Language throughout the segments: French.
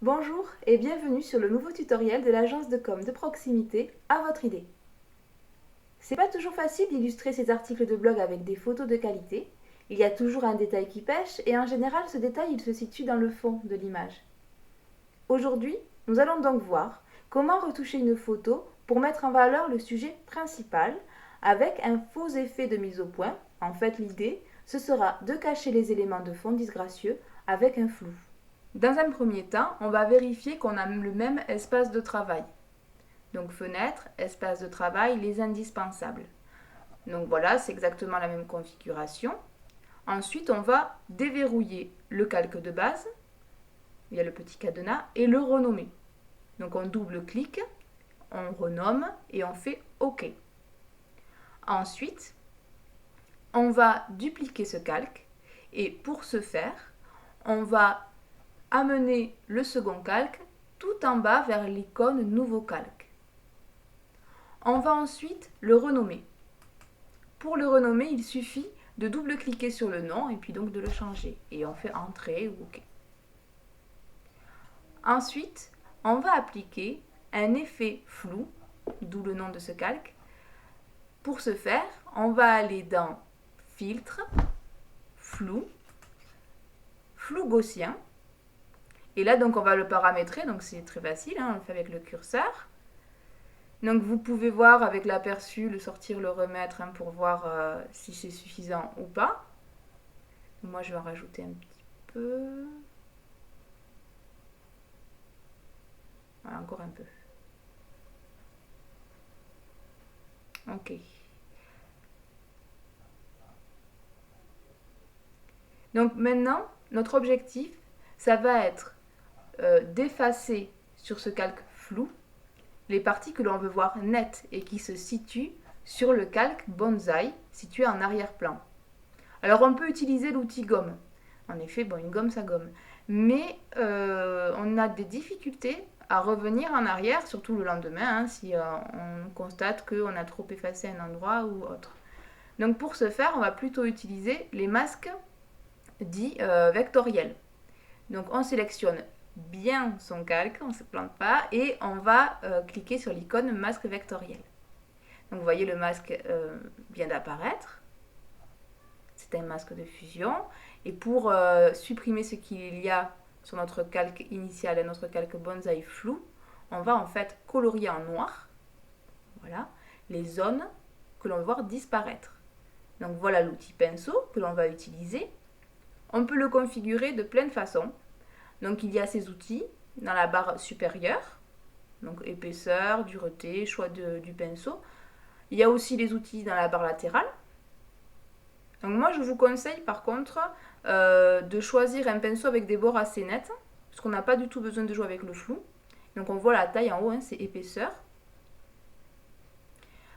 Bonjour et bienvenue sur le nouveau tutoriel de l'agence de com de proximité à votre idée. C'est pas toujours facile d'illustrer ces articles de blog avec des photos de qualité. Il y a toujours un détail qui pêche et en général ce détail il se situe dans le fond de l'image. Aujourd'hui, nous allons donc voir comment retoucher une photo pour mettre en valeur le sujet principal avec un faux effet de mise au point. En fait, l'idée, ce sera de cacher les éléments de fond disgracieux avec un flou. Dans un premier temps, on va vérifier qu'on a le même espace de travail. Donc fenêtre, espace de travail, les indispensables. Donc voilà, c'est exactement la même configuration. Ensuite, on va déverrouiller le calque de base, il y a le petit cadenas, et le renommer. Donc on double-clique, on renomme et on fait OK. Ensuite, on va dupliquer ce calque et pour ce faire, on va amener le second calque tout en bas vers l'icône Nouveau calque. On va ensuite le renommer. Pour le renommer, il suffit de double-cliquer sur le nom et puis donc de le changer. Et on fait Entrée ou OK. Ensuite, on va appliquer un effet flou, d'où le nom de ce calque. Pour ce faire, on va aller dans Filtre, Flou, Flou gaussien. Et là, donc, on va le paramétrer, donc c'est très facile, on le fait avec le curseur. Donc vous pouvez voir avec l'aperçu, le sortir, le remettre pour voir si c'est suffisant ou pas. Moi je vais en rajouter un petit peu. Voilà, encore un peu. Ok. Donc maintenant, notre objectif, ça va être d'effacer sur ce calque flou les parties que l'on veut voir nettes et qui se situent sur le calque Bonsaï situé en arrière-plan. Alors on peut utiliser l'outil gomme. En effet, bon, une gomme, ça gomme. Mais on a des difficultés à revenir en arrière, surtout le lendemain, si on constate qu'on a trop effacé un endroit ou autre. Donc pour ce faire, on va plutôt utiliser les masques dits vectoriels. Donc on sélectionne bien son calque, on ne se plante pas, et on va cliquer sur l'icône masque vectoriel. Donc vous voyez, le masque vient d'apparaître. C'est un masque de fusion. Et pour supprimer ce qu'il y a sur notre calque initial et notre calque Bonsaï flou, on va en fait colorier en noir, voilà, les zones que l'on veut voir disparaître. Donc voilà l'outil pinceau que l'on va utiliser. On peut le configurer de plein de façons. Donc il y a ces outils dans la barre supérieure, donc épaisseur, dureté, choix du pinceau. Il y a aussi les outils dans la barre latérale. Donc moi je vous conseille par contre de choisir un pinceau avec des bords assez nets, parce qu'on n'a pas du tout besoin de jouer avec le flou. Donc on voit la taille en haut, c'est épaisseur.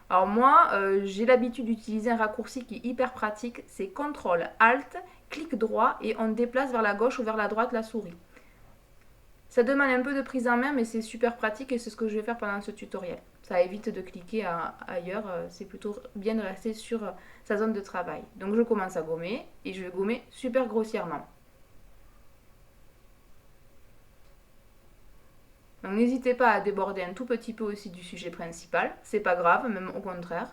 Alors moi j'ai l'habitude d'utiliser un raccourci qui est hyper pratique, c'est CTRL ALT, clic droit et on déplace vers la gauche ou vers la droite la souris. Ça demande un peu de prise en main mais c'est super pratique et c'est ce que je vais faire pendant ce tutoriel. Ça évite de cliquer ailleurs, c'est plutôt bien de rester sur sa zone de travail. Donc je commence à gommer et je vais gommer super grossièrement. Donc n'hésitez pas à déborder un tout petit peu aussi du sujet principal, c'est pas grave, même au contraire.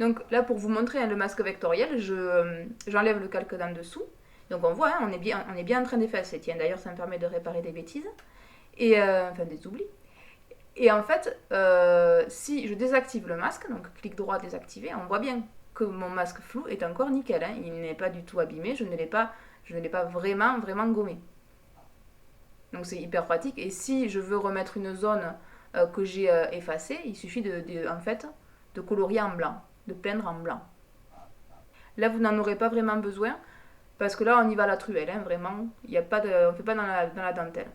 Donc là pour vous montrer le masque vectoriel, j'enlève le calque d'en dessous. Donc on voit, on est bien en train d'effacer. Tiens, d'ailleurs ça me permet de réparer des bêtises, enfin des oublis. Et en fait, si je désactive le masque, donc clic droit désactiver, on voit bien que mon masque flou est encore nickel. Il n'est pas du tout abîmé, je ne l'ai pas vraiment gommé. Donc c'est hyper pratique. Et si je veux remettre une zone que j'ai effacée, il suffit en fait, de colorier en blanc, de peindre en blanc. Là, vous n'en aurez pas vraiment besoin, parce que là, on y va à la truelle, vraiment. On ne fait pas dans la dentelle.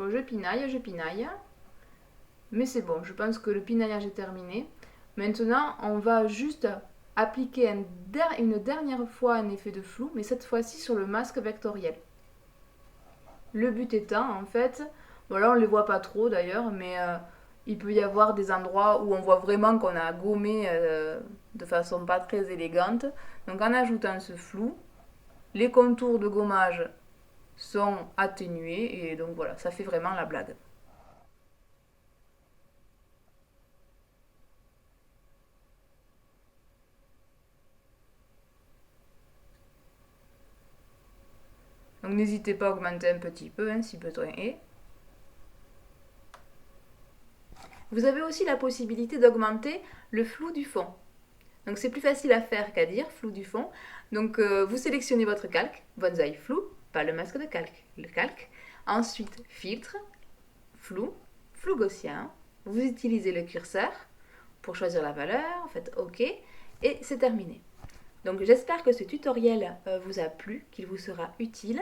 Bon, je pinaille. Mais c'est bon, je pense que le pinaillage est terminé. Maintenant, on va juste appliquer une dernière fois un effet de flou, mais cette fois-ci sur le masque vectoriel. Le but étant, en fait, voilà, on ne les voit pas trop d'ailleurs, mais il peut y avoir des endroits où on voit vraiment qu'on a gommé de façon pas très élégante. Donc en ajoutant ce flou, les contours de gommage sont atténués et donc voilà, ça fait vraiment la blague. Donc n'hésitez pas à augmenter un petit peu hein, si besoin est. Vous avez aussi la possibilité d'augmenter le flou du fond. Donc c'est plus facile à faire qu'à dire, flou du fond. Donc vous sélectionnez votre calque, bonsaï flou, pas le masque de calque, le calque. Ensuite filtre, flou, flou gaussien. Vous utilisez le curseur pour choisir la valeur, faites OK et c'est terminé. Donc j'espère que ce tutoriel vous a plu, qu'il vous sera utile.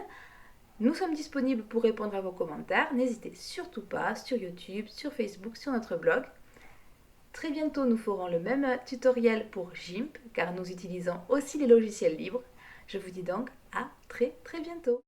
Nous sommes disponibles pour répondre à vos commentaires. N'hésitez surtout pas sur YouTube, sur Facebook, sur notre blog. Très bientôt, nous ferons le même tutoriel pour GIMP, car nous utilisons aussi les logiciels libres. Je vous dis donc à très bientôt.